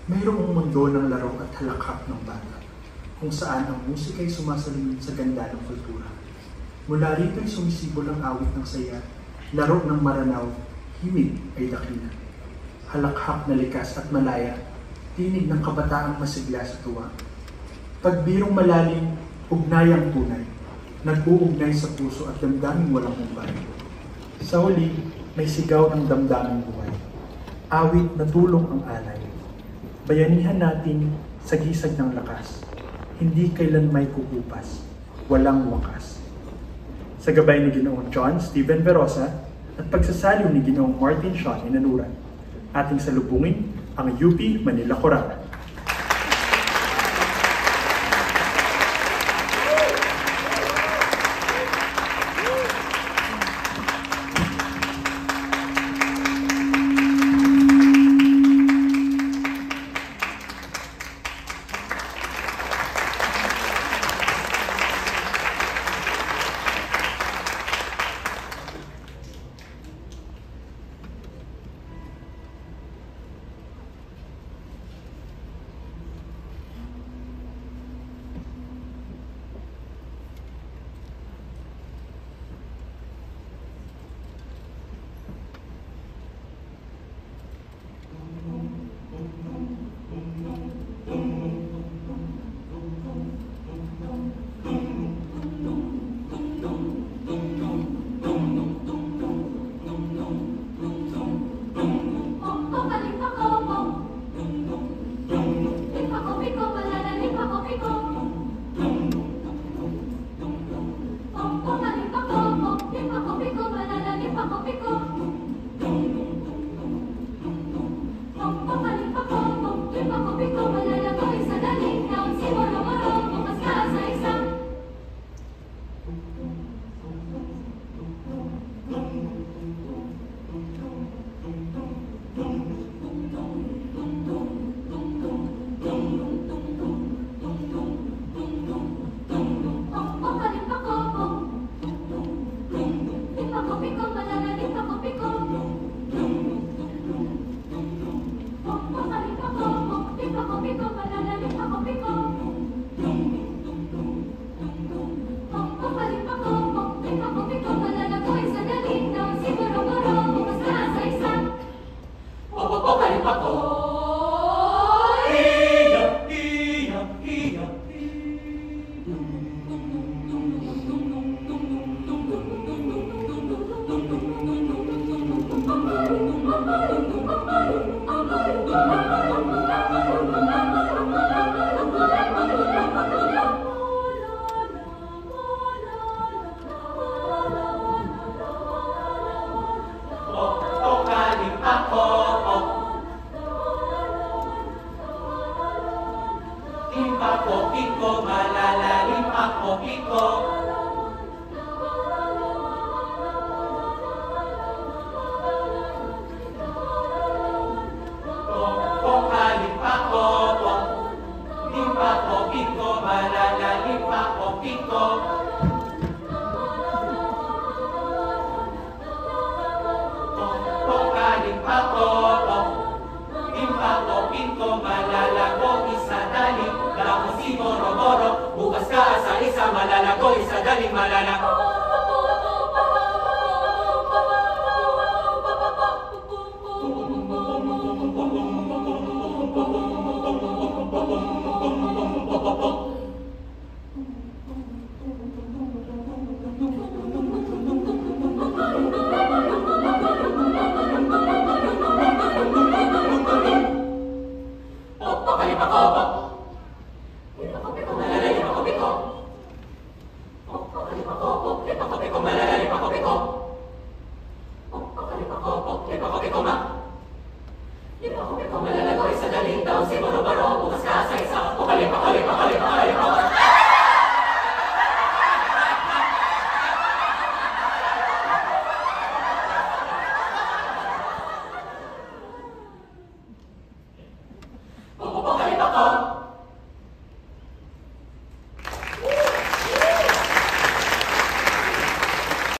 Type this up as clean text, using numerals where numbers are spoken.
Mayroong mundo ng laro at halakhak ng bata, kung saan ang musika ay sumasalamin sa ganda ng kultura. Mula rito ay sumisibol ang awit ng saya, laro ng maranaw, himig ay dakila. Halakhak na likas at malaya, tinig ng kabataang masigla sa tuwa. Pagbirong malalim, ugnayang tunay, nag-uugnay sa puso at damdaming walang humpay. Sa huli, may sigaw ng damdaming buhay. Awit na tulong ang alay. Bayanihan natin sa gisag ng lakas. Hindi kailan may kukupas, walang wakas. Sa gabay ni Ginoong John Stephen Verosa at pagsasaliw ni Ginoong Martin Sean Inanuran, ating salubungin ang UP Manila Chorale.